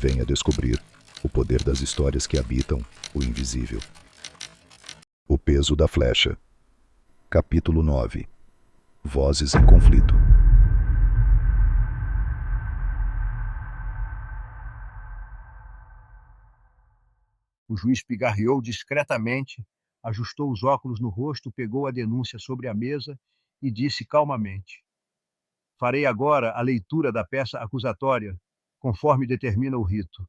Venha descobrir o poder das histórias que habitam o invisível. O peso da flecha. Capítulo 9. Vozes em conflito. O juiz pigarreou discretamente, ajustou os óculos no rosto, pegou a denúncia sobre a mesa e disse calmamente: farei agora a leitura da peça acusatória, conforme determina o rito.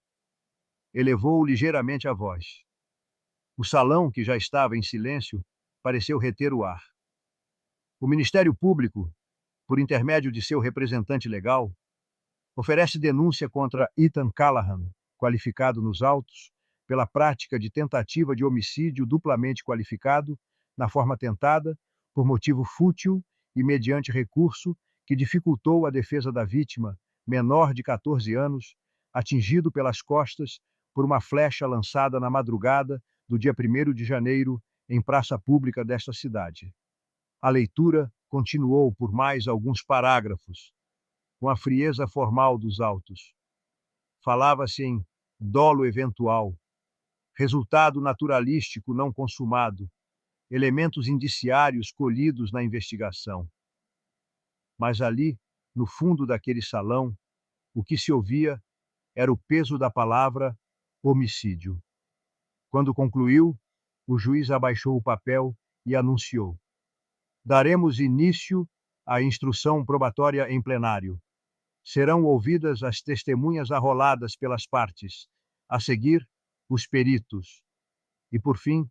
Elevou ligeiramente a voz. O salão, que já estava em silêncio, pareceu reter o ar. O Ministério Público, por intermédio de seu representante legal, oferece denúncia contra Ethan Callahan, qualificado nos autos, pela prática de tentativa de homicídio duplamente qualificado, na forma tentada, por motivo fútil e mediante recurso que dificultou a defesa da vítima, menor de 14 anos, atingido pelas costas por uma flecha lançada na madrugada do dia 1º de janeiro em praça pública desta cidade. A leitura continuou por mais alguns parágrafos, com a frieza formal dos autos. Falava-se em dolo eventual, resultado naturalístico não consumado, elementos indiciários colhidos na investigação. Mas ali, no fundo daquele salão, o que se ouvia era o peso da palavra homicídio. Quando concluiu, o juiz abaixou o papel e anunciou: daremos início à instrução probatória em plenário. Serão ouvidas as testemunhas arroladas pelas partes, a seguir, os peritos, e, por fim,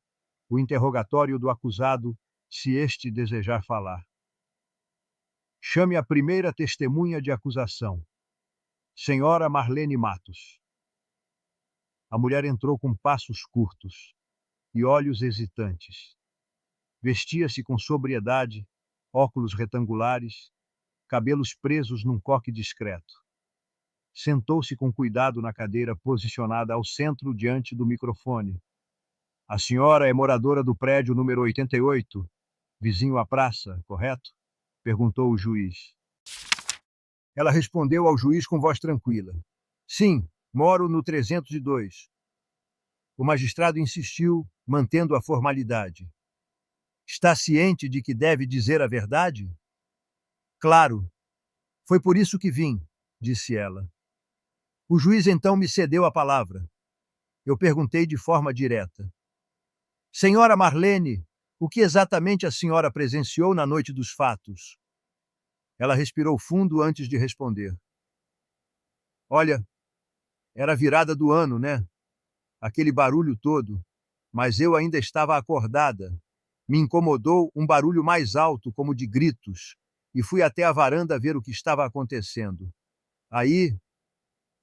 o interrogatório do acusado, se este desejar falar. Chame a primeira testemunha de acusação, senhora Marlene Matos. A mulher entrou com passos curtos e olhos hesitantes. Vestia-se com sobriedade, óculos retangulares, cabelos presos num coque discreto. Sentou-se com cuidado na cadeira posicionada ao centro diante do microfone. A senhora é moradora do prédio número 88, vizinho à praça, correto? Perguntou o juiz. Ela respondeu ao juiz com voz tranquila. Sim, moro no 302. O magistrado insistiu, mantendo a formalidade. Está ciente de que deve dizer a verdade? Claro. Foi por isso que vim, disse ela. O juiz então me cedeu a palavra. Eu perguntei de forma direta. Senhora Marlene, o que exatamente a senhora presenciou na noite dos fatos? Ela respirou fundo antes de responder. Olha, era a virada do ano, né? Aquele barulho todo. Mas eu ainda estava acordada. Me incomodou um barulho mais alto, como de gritos, e fui até a varanda ver o que estava acontecendo. Aí,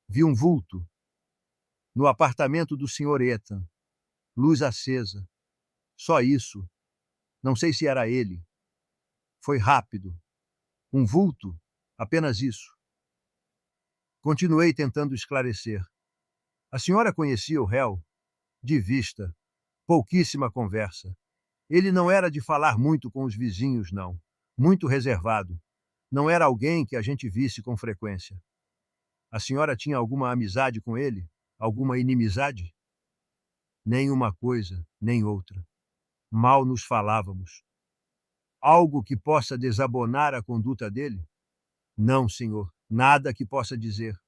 vi um vulto. No apartamento do Sr. Ethan. Luz acesa. Só isso. Não sei se era ele. Foi rápido. Um vulto, apenas isso. Continuei tentando esclarecer. A senhora conhecia o réu? De vista. Pouquíssima conversa. Ele não era de falar muito com os vizinhos, não. Muito reservado. Não era alguém que a gente visse com frequência. A senhora tinha alguma amizade com ele? Alguma inimizade? Nem uma coisa, nem outra. Mal nos falávamos. Algo que possa desabonar a conduta dele? Não, senhor, nada que possa dizer.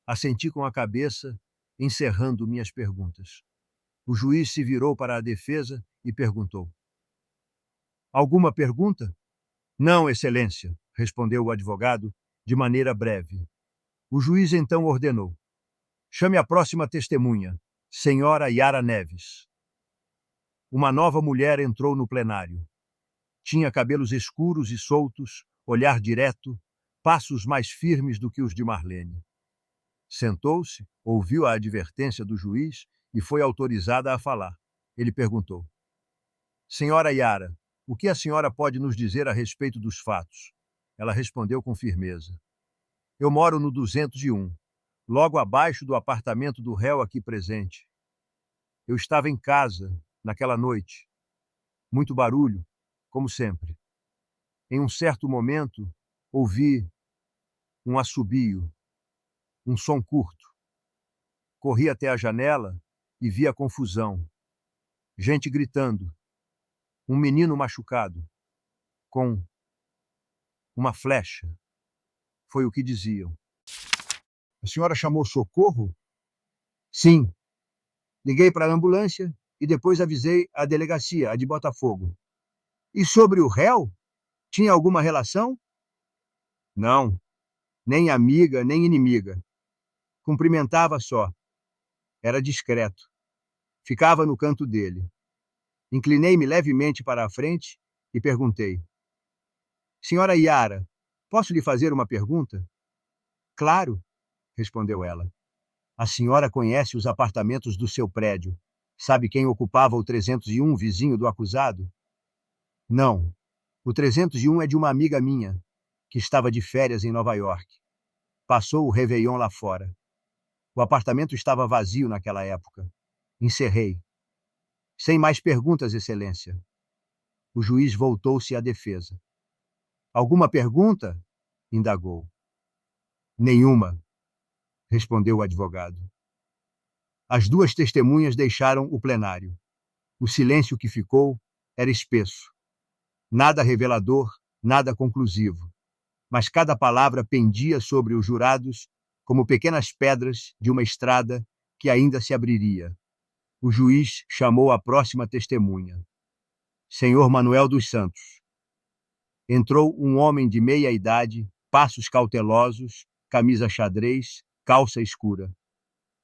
Assenti com a cabeça, encerrando minhas perguntas. O juiz se virou para a defesa e perguntou. Alguma pergunta? Não, excelência, respondeu o advogado, de maneira breve. O juiz então ordenou. Chame a próxima testemunha, senhora Yara Neves. Uma nova mulher entrou no plenário. Tinha cabelos escuros e soltos, olhar direto, passos mais firmes do que os de Marlene. Sentou-se, ouviu a advertência do juiz e foi autorizada a falar. Ele perguntou. Senhora Yara, o que a senhora pode nos dizer a respeito dos fatos? Ela respondeu com firmeza. Eu moro no 201, logo abaixo do apartamento do réu aqui presente. Eu estava em casa, naquela noite. Muito barulho, como sempre. Em um certo momento, ouvi um assobio, um som curto. Corri até a janela e vi a confusão. Gente gritando. Um menino machucado. Com uma flecha. Foi o que diziam. A senhora chamou socorro? Sim. Liguei para a ambulância e depois avisei a delegacia, a de Botafogo. E sobre o réu? Tinha alguma relação? Não. Nem amiga, nem inimiga. Cumprimentava só. Era discreto. Ficava no canto dele. Inclinei-me levemente para a frente e perguntei: Senhora Yara, posso lhe fazer uma pergunta? Claro, respondeu ela. A senhora conhece os apartamentos do seu prédio. Sabe quem ocupava o 301, vizinho do acusado? Não. O 301 é de uma amiga minha, que estava de férias em Nova York. Passou o Réveillon lá fora. O apartamento estava vazio naquela época. Encerrei. Sem mais perguntas, Excelência. O juiz voltou-se à defesa. Alguma pergunta? Indagou. Nenhuma, respondeu o advogado. As duas testemunhas deixaram o plenário. O silêncio que ficou era espesso. Nada revelador, nada conclusivo. Mas cada palavra pendia sobre os jurados como pequenas pedras de uma estrada que ainda se abriria. O juiz chamou a próxima testemunha. Senhor Manuel dos Santos. Entrou um homem de meia idade, passos cautelosos, camisa xadrez, calça escura.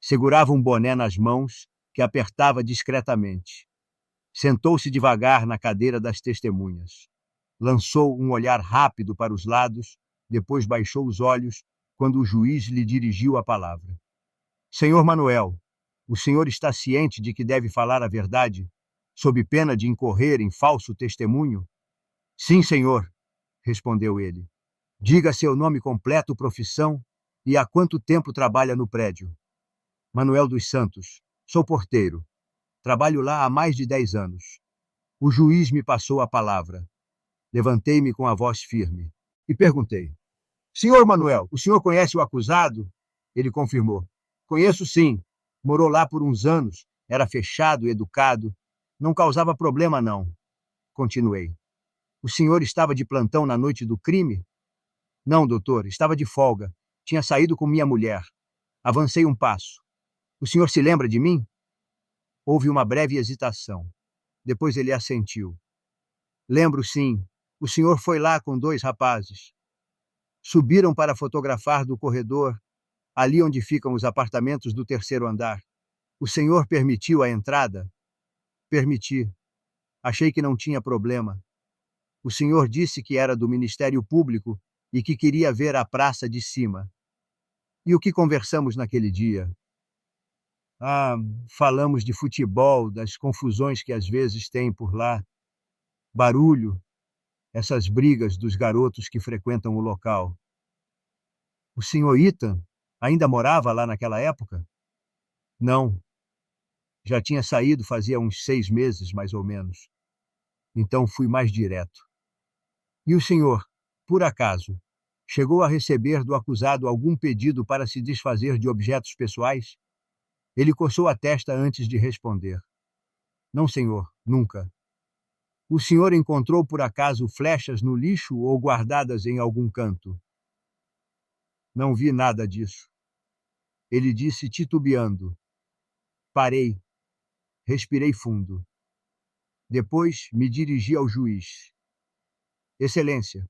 Segurava um boné nas mãos, que apertava discretamente. Sentou-se devagar na cadeira das testemunhas. Lançou um olhar rápido para os lados, depois baixou os olhos quando o juiz lhe dirigiu a palavra. Senhor Manuel, o senhor está ciente de que deve falar a verdade, sob pena de incorrer em falso testemunho? Sim, senhor, respondeu ele. Diga seu nome completo, profissão e há quanto tempo trabalha no prédio. Manuel dos Santos. Sou porteiro. Trabalho lá há mais de 10 anos. O juiz me passou a palavra. Levantei-me com a voz firme e perguntei. Senhor Manuel, o senhor conhece o acusado? Ele confirmou. Conheço sim. Morou lá por uns anos. Era fechado, educado. Não causava problema, não. Continuei. O senhor estava de plantão na noite do crime? Não, doutor. Estava de folga. Tinha saído com minha mulher. Avancei um passo. O senhor se lembra de mim? Houve uma breve hesitação. Depois ele assentiu. Lembro sim. O senhor foi lá com 2 rapazes. Subiram para fotografar do corredor, ali onde ficam os apartamentos do 3º andar. O senhor permitiu a entrada? Permiti. Achei que não tinha problema. O senhor disse que era do Ministério Público e que queria ver a praça de cima. E o que conversamos naquele dia? Falamos de futebol, das confusões que às vezes tem por lá. Barulho, essas brigas dos garotos que frequentam o local. O senhor Ethan ainda morava lá naquela época? Não. Já tinha saído fazia uns 6 meses, mais ou menos. Então fui mais direto. E o senhor, por acaso, chegou a receber do acusado algum pedido para se desfazer de objetos pessoais? Ele coçou a testa antes de responder. Não, senhor, nunca. O senhor encontrou por acaso flechas no lixo ou guardadas em algum canto? Não vi nada disso. Ele disse titubeando. Parei. Respirei fundo. Depois me dirigi ao juiz. Excelência,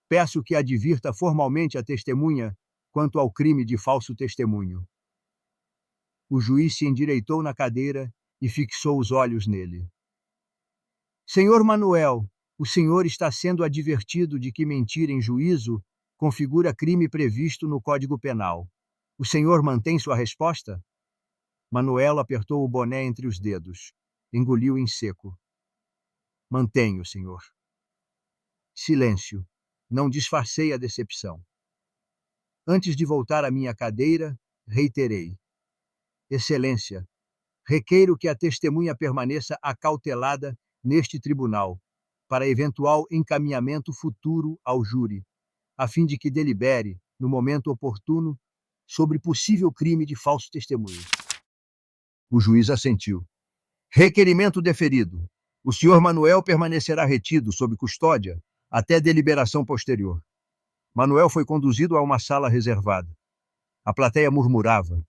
peço que advirta formalmente a testemunha quanto ao crime de falso testemunho. O juiz se endireitou na cadeira e fixou os olhos nele. Senhor Manuel, o senhor está sendo advertido de que mentir em juízo configura crime previsto no Código Penal. O senhor mantém sua resposta? Manuel apertou o boné entre os dedos. Engoliu em seco. Mantenho, senhor. Silêncio. Não disfarcei a decepção. Antes de voltar à minha cadeira, reiterei. Excelência, requeiro que a testemunha permaneça acautelada neste tribunal, para eventual encaminhamento futuro ao júri, a fim de que delibere, no momento oportuno, sobre possível crime de falso testemunho. O juiz assentiu. Requerimento deferido. O senhor Manuel permanecerá retido sob custódia até deliberação posterior. Manuel foi conduzido a uma sala reservada. A plateia murmurava,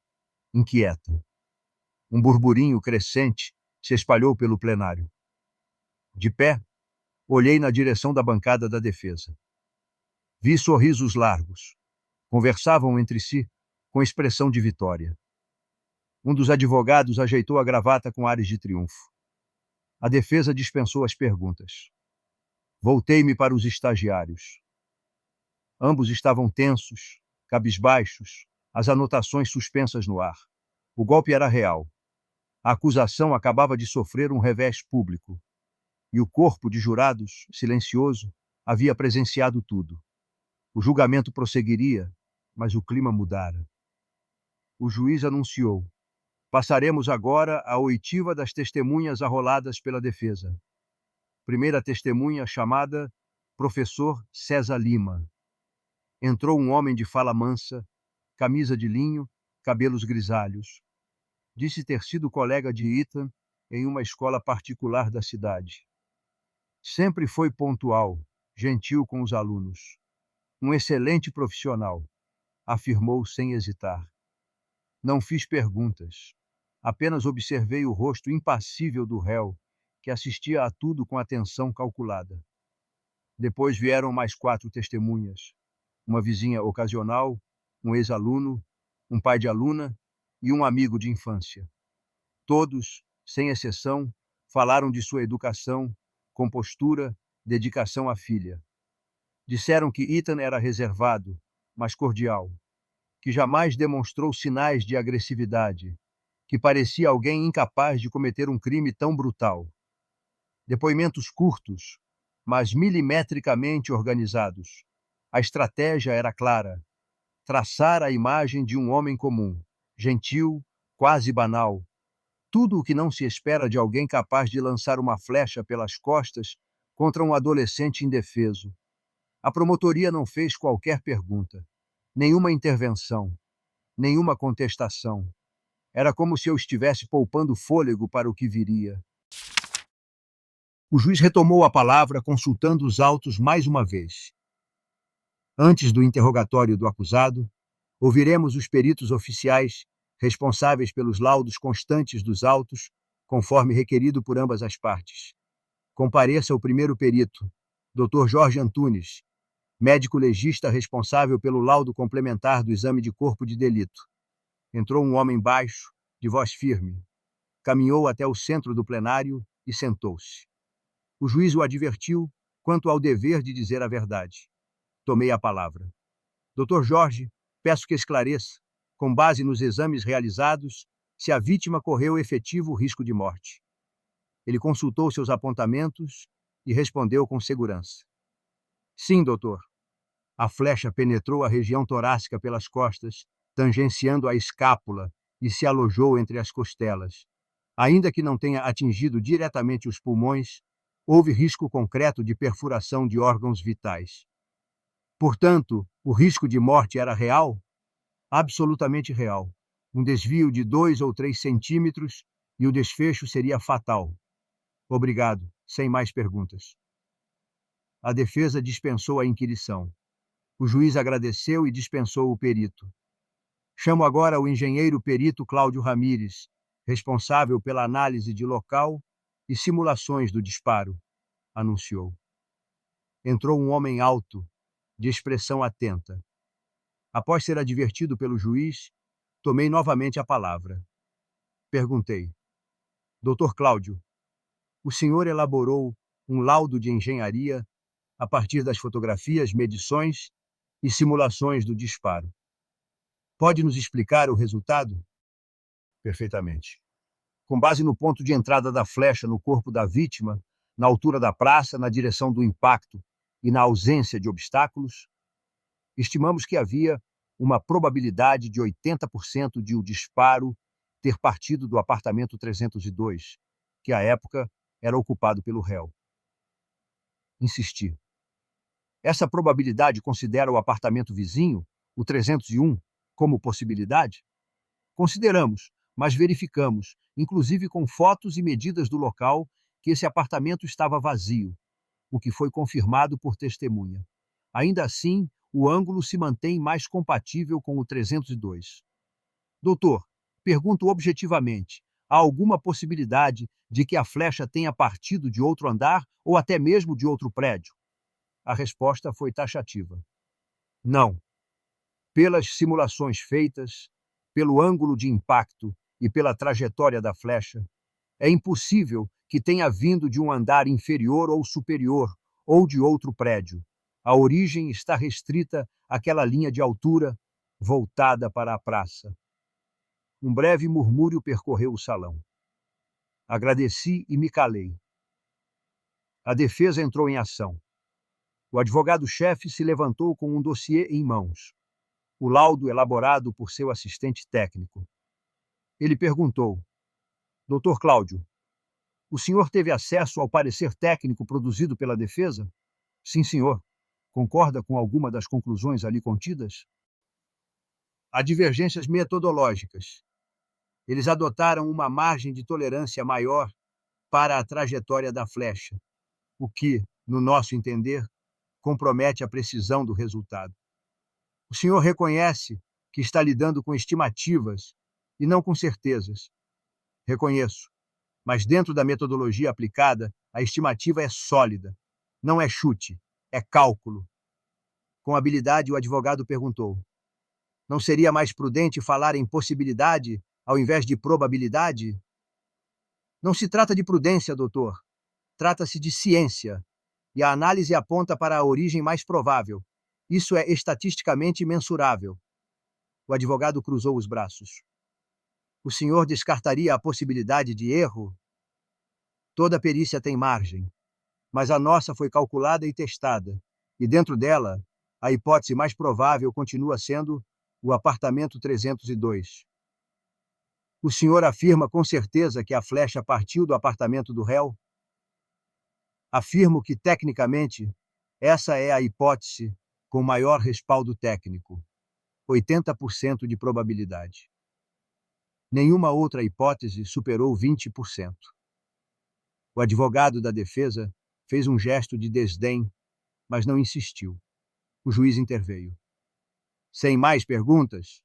inquieta. Um burburinho crescente se espalhou pelo plenário. De pé, olhei na direção da bancada da defesa. Vi sorrisos largos. Conversavam entre si com expressão de vitória. Um dos advogados ajeitou a gravata com ares de triunfo. A defesa dispensou as perguntas. Voltei-me para os estagiários. Ambos estavam tensos, cabisbaixos, as anotações suspensas no ar. O golpe era real. A acusação acabava de sofrer um revés público. E o corpo de jurados, silencioso, havia presenciado tudo. O julgamento prosseguiria, mas o clima mudara. O juiz anunciou: passaremos agora à oitiva das testemunhas arroladas pela defesa. Primeira testemunha chamada Professor César Lima. Entrou um homem de fala mansa, camisa de linho, cabelos grisalhos. Disse ter sido colega de Ethan em uma escola particular da cidade. Sempre foi pontual, gentil com os alunos. Um excelente profissional, afirmou sem hesitar. Não fiz perguntas. Apenas observei o rosto impassível do réu, que assistia a tudo com atenção calculada. Depois vieram mais 4 testemunhas. Uma vizinha ocasional, um ex-aluno, um pai de aluna e um amigo de infância. Todos, sem exceção, falaram de sua educação, compostura, dedicação à filha. Disseram que Ethan era reservado, mas cordial, que jamais demonstrou sinais de agressividade, que parecia alguém incapaz de cometer um crime tão brutal. Depoimentos curtos, mas milimetricamente organizados. A estratégia era clara: traçar a imagem de um homem comum, gentil, quase banal. Tudo o que não se espera de alguém capaz de lançar uma flecha pelas costas contra um adolescente indefeso. A promotoria não fez qualquer pergunta, nenhuma intervenção, nenhuma contestação. Era como se eu estivesse poupando fôlego para o que viria. O juiz retomou a palavra, consultando os autos mais uma vez. Antes do interrogatório do acusado, ouviremos os peritos oficiais responsáveis pelos laudos constantes dos autos, conforme requerido por ambas as partes. Compareça o primeiro perito, Dr. Jorge Antunes, médico legista responsável pelo laudo complementar do exame de corpo de delito. Entrou um homem baixo, de voz firme. Caminhou até o centro do plenário e sentou-se. O juiz o advertiu quanto ao dever de dizer a verdade. Tomei a palavra. Dr. Jorge, peço que esclareça, com base nos exames realizados, se a vítima correu efetivo risco de morte. Ele consultou seus apontamentos e respondeu com segurança. Sim, doutor. A flecha penetrou a região torácica pelas costas, tangenciando a escápula e se alojou entre as costelas. Ainda que não tenha atingido diretamente os pulmões, houve risco concreto de perfuração de órgãos vitais. Portanto, o risco de morte era real? Absolutamente real. Um desvio de 2 ou 3 centímetros e o desfecho seria fatal. Obrigado, sem mais perguntas. A defesa dispensou a inquirição. O juiz agradeceu e dispensou o perito. Chamo agora o engenheiro perito Cláudio Ramires, responsável pela análise de local e simulações do disparo, anunciou. Entrou um homem alto, de expressão atenta. Após ser advertido pelo juiz, tomei novamente a palavra. Perguntei: Dr. Cláudio, o senhor elaborou um laudo de engenharia a partir das fotografias, medições e simulações do disparo. Pode nos explicar o resultado? Perfeitamente. Com base no ponto de entrada da flecha no corpo da vítima, na altura da praça, na direção do impacto e na ausência de obstáculos, estimamos que havia uma probabilidade de 80% de o disparo ter partido do apartamento 302, que à época era ocupado pelo réu. Insisti. Essa probabilidade considera o apartamento vizinho, o 301, como possibilidade? Consideramos, mas verificamos, inclusive com fotos e medidas do local, que esse apartamento estava vazio, o que foi confirmado por testemunha. Ainda assim, o ângulo se mantém mais compatível com o 302. Doutor, pergunto objetivamente: há alguma possibilidade de que a flecha tenha partido de outro andar ou até mesmo de outro prédio? A resposta foi taxativa. Não. Pelas simulações feitas, pelo ângulo de impacto e pela trajetória da flecha, é impossível que tenha vindo de um andar inferior ou superior ou de outro prédio. A origem está restrita àquela linha de altura voltada para a praça. Um breve murmúrio percorreu o salão. Agradeci e me calei. A defesa entrou em ação. O advogado-chefe se levantou com um dossiê em mãos, o laudo elaborado por seu assistente técnico. Ele perguntou: Dr. Cláudio, o senhor teve acesso ao parecer técnico produzido pela defesa? Sim, senhor. Concorda com alguma das conclusões ali contidas? Há divergências metodológicas. Eles adotaram uma margem de tolerância maior para a trajetória da flecha, o que, no nosso entender, compromete a precisão do resultado. O senhor reconhece que está lidando com estimativas e não com certezas. Reconheço, mas dentro da metodologia aplicada, a estimativa é sólida. Não é chute, é cálculo. Com habilidade, o advogado perguntou: não seria mais prudente falar em possibilidade ao invés de probabilidade? Não se trata de prudência, doutor. Trata-se de ciência. E a análise aponta para a origem mais provável. Isso é estatisticamente mensurável. O advogado cruzou os braços. O senhor descartaria a possibilidade de erro? Toda perícia tem margem, mas a nossa foi calculada e testada, e dentro dela, a hipótese mais provável continua sendo o apartamento 302. O senhor afirma com certeza que a flecha partiu do apartamento do réu? Afirmo que, tecnicamente, essa é a hipótese com maior respaldo técnico, 80% de probabilidade. Nenhuma outra hipótese superou 20%. O advogado da defesa fez um gesto de desdém, mas não insistiu. O juiz interveio. Sem mais perguntas,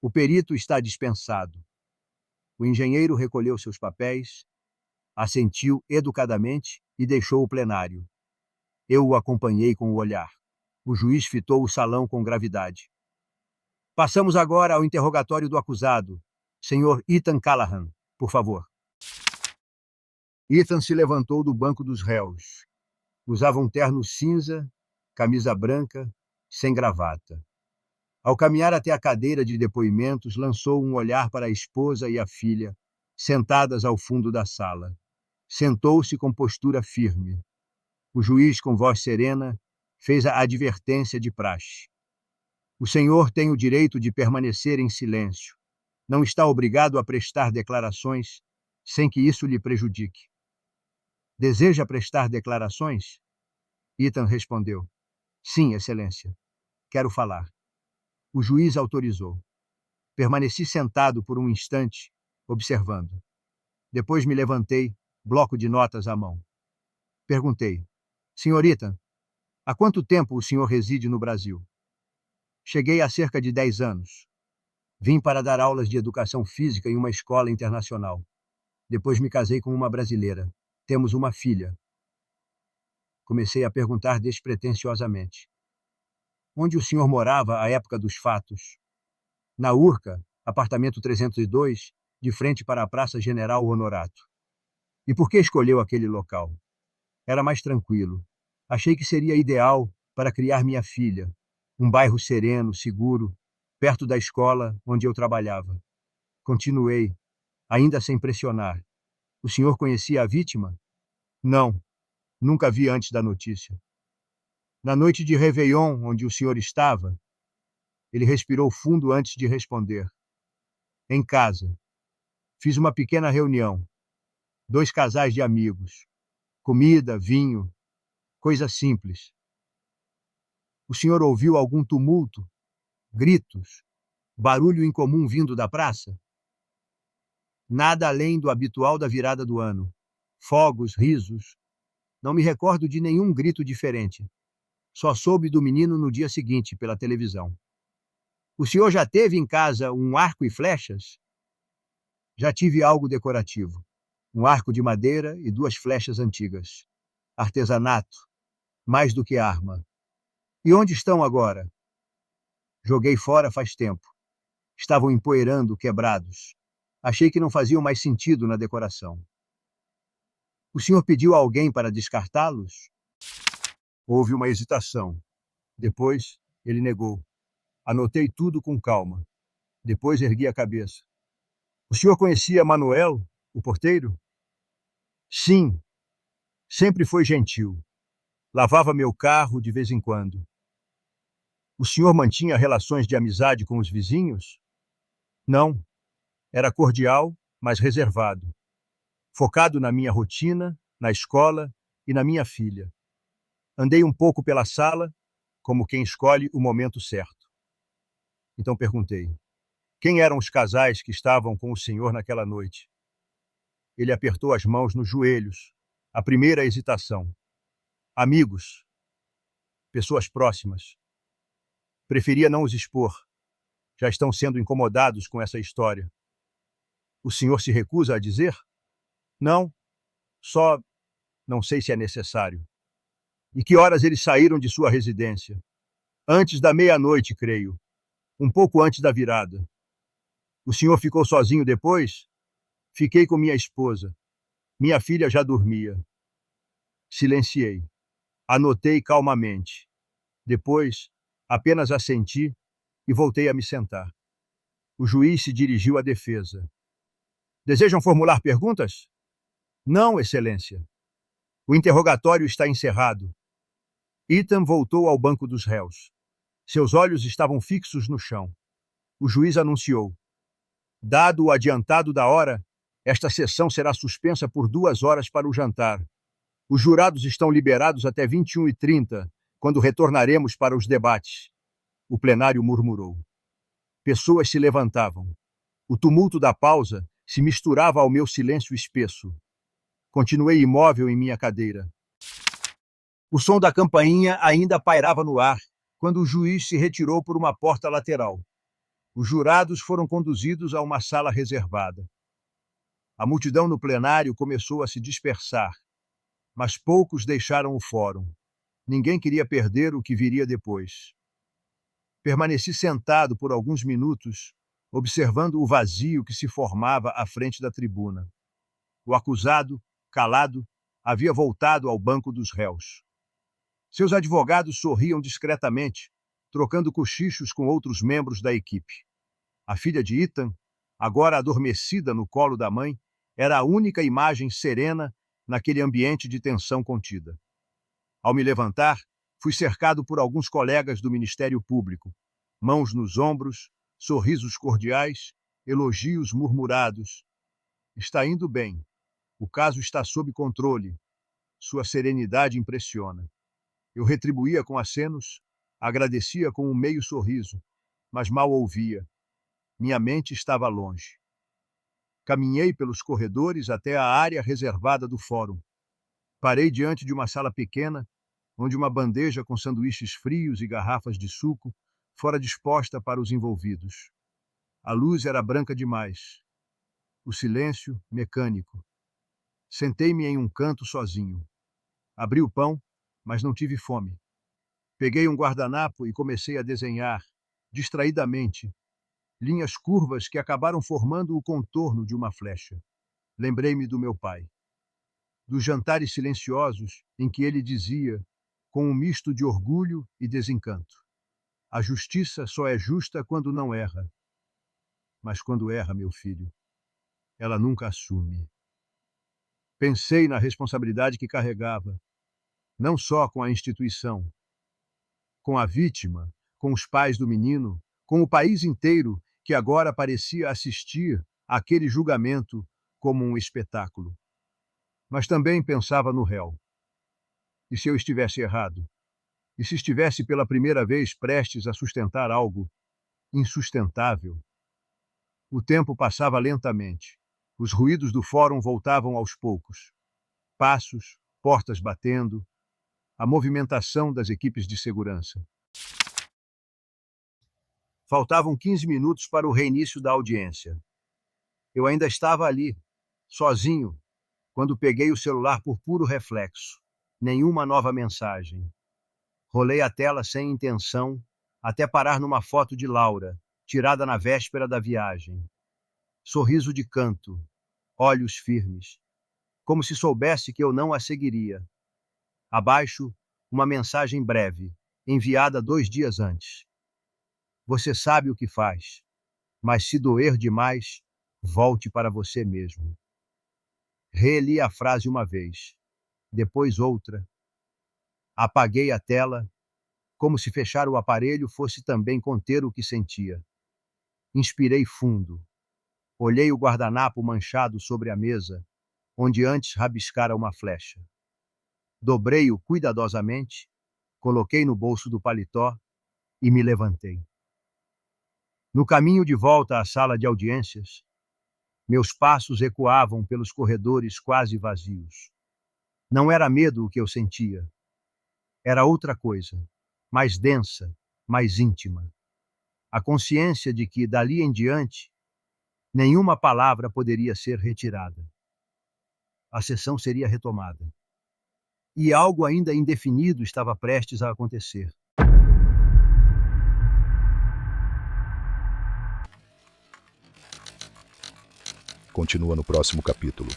o perito está dispensado. O engenheiro recolheu seus papéis, assentiu educadamente e deixou o plenário. Eu o acompanhei com o olhar. O juiz fitou o salão com gravidade. Passamos agora ao interrogatório do acusado. Senhor Ethan Callahan, por favor. Ethan se levantou do banco dos réus. Usava um terno cinza, camisa branca, sem gravata. Ao caminhar até a cadeira de depoimentos, lançou um olhar para a esposa e a filha, sentadas ao fundo da sala. Sentou-se com postura firme. O juiz, com voz serena, fez a advertência de praxe. O senhor tem o direito de permanecer em silêncio. Não está obrigado a prestar declarações sem que isso lhe prejudique. Deseja prestar declarações? Ethan respondeu. Sim, excelência. Quero falar. O juiz autorizou. Permaneci sentado por um instante, observando. Depois me levantei, bloco de notas à mão. Perguntei. Senhor Ethan, há quanto tempo o senhor reside no Brasil? Cheguei há cerca de 10 anos. Vim para dar aulas de educação física em uma escola internacional. Depois me casei com uma brasileira. Temos uma filha. Comecei a perguntar despretensiosamente. Onde o senhor morava à época dos fatos? Na Urca, apartamento 302, de frente para a Praça General Honorato. E por que escolheu aquele local? Era mais tranquilo. Achei que seria ideal para criar minha filha. Um bairro sereno, seguro, perto da escola onde eu trabalhava. Continuei, ainda sem pressionar. O senhor conhecia a vítima? Não, nunca vi antes da notícia. Na noite de Réveillon, onde o senhor estava, ele respirou fundo antes de responder. Em casa. Fiz uma pequena reunião. 2 casais de amigos. Comida, vinho, coisa simples. O senhor ouviu algum tumulto? Gritos? Barulho incomum vindo da praça? Nada além do habitual da virada do ano. Fogos, risos. Não me recordo de nenhum grito diferente. Só soube do menino no dia seguinte, pela televisão. O senhor já teve em casa um arco e flechas? Já tive algo decorativo. Um arco de madeira e 2 flechas antigas. Artesanato, mais do que arma. E onde estão agora? Joguei fora faz tempo. Estavam empoeirando, quebrados. Achei que não faziam mais sentido na decoração. O senhor pediu a alguém para descartá-los? Houve uma hesitação. Depois, ele negou. Anotei tudo com calma. Depois ergui a cabeça. O senhor conhecia Manuel, o porteiro? Sim. Sempre foi gentil. Lavava meu carro de vez em quando. O senhor mantinha relações de amizade com os vizinhos? Não. Era cordial, mas reservado. Focado na minha rotina, na escola e na minha filha. Andei um pouco pela sala, como quem escolhe o momento certo. Então perguntei: quem eram os casais que estavam com o senhor naquela noite? Ele apertou as mãos nos joelhos. A primeira hesitação. Amigos. Pessoas próximas. Preferia não os expor. Já estão sendo incomodados com essa história. O senhor se recusa a dizer? Não. Só não sei se é necessário. E que horas eles saíram de sua residência? Antes da meia-noite, creio. Um pouco antes da virada. O senhor ficou sozinho depois? Fiquei com minha esposa. Minha filha já dormia. Silenciei. Anotei calmamente. Depois, apenas assenti e voltei a me sentar. O juiz se dirigiu à defesa. Desejam formular perguntas? Não, Excelência. O interrogatório está encerrado. Ethan voltou ao banco dos réus. Seus olhos estavam fixos no chão. O juiz anunciou: dado o adiantado da hora, esta sessão será suspensa por 2 horas para o jantar. Os jurados estão liberados até 21h30, quando retornaremos para os debates. O plenário murmurou. Pessoas se levantavam. O tumulto da pausa se misturava ao meu silêncio espesso. Continuei imóvel em minha cadeira. O som da campainha ainda pairava no ar, quando o juiz se retirou por uma porta lateral. Os jurados foram conduzidos a uma sala reservada. A multidão no plenário começou a se dispersar, mas poucos deixaram o fórum. Ninguém queria perder o que viria depois. Permaneci sentado por alguns minutos, observando o vazio que se formava à frente da tribuna. O acusado, calado, havia voltado ao banco dos réus. Seus advogados sorriam discretamente, trocando cochichos com outros membros da equipe. A filha de Ethan, agora adormecida no colo da mãe, era a única imagem serena naquele ambiente de tensão contida. Ao me levantar, fui cercado por alguns colegas do Ministério Público, mãos nos ombros, sorrisos cordiais, elogios murmurados. Está indo bem. O caso está sob controle. Sua serenidade impressiona. Eu retribuía com acenos, agradecia com um meio sorriso, mas mal ouvia. Minha mente estava longe. Caminhei pelos corredores até a área reservada do fórum. Parei diante de uma sala pequena, onde uma bandeja com sanduíches frios e garrafas de suco fora disposta para os envolvidos. A luz era branca demais. O silêncio, mecânico. Sentei-me em um canto sozinho. Abri o pão, mas não tive fome. Peguei um guardanapo e comecei a desenhar, distraidamente, linhas curvas que acabaram formando o contorno de uma flecha. Lembrei-me do meu pai. Dos jantares silenciosos em que ele dizia, com um misto de orgulho e desencanto: a justiça só é justa quando não erra. Mas quando erra, meu filho, ela nunca assume. Pensei na responsabilidade que carregava, não só com a instituição, com a vítima, com os pais do menino, com o país inteiro que agora parecia assistir àquele julgamento como um espetáculo. Mas também pensava no réu. E se eu estivesse errado? E se estivesse pela primeira vez prestes a sustentar algo insustentável. O tempo passava lentamente. Os ruídos do fórum voltavam aos poucos. Passos, portas batendo, a movimentação das equipes de segurança. Faltavam 15 minutos para o reinício da audiência. Eu ainda estava ali, sozinho, quando peguei o celular por puro reflexo. Nenhuma nova mensagem. Rolei a tela sem intenção, até parar numa foto de Laura, tirada na véspera da viagem. Sorriso de canto, olhos firmes, como se soubesse que eu não a seguiria. Abaixo, uma mensagem breve, enviada 2 dias antes. Você sabe o que faz, mas se doer demais, volte para você mesmo. Reli a frase uma vez, depois outra. Apaguei a tela, como se fechar o aparelho fosse também conter o que sentia. Inspirei fundo. Olhei o guardanapo manchado sobre a mesa, onde antes rabiscara uma flecha. Dobrei-o cuidadosamente, coloquei no bolso do paletó e me levantei. No caminho de volta à sala de audiências, meus passos ecoavam pelos corredores quase vazios. Não era medo o que eu sentia. Era outra coisa, mais densa, mais íntima. A consciência de que, dali em diante, nenhuma palavra poderia ser retirada. A sessão seria retomada. E algo ainda indefinido estava prestes a acontecer. Continua no próximo capítulo.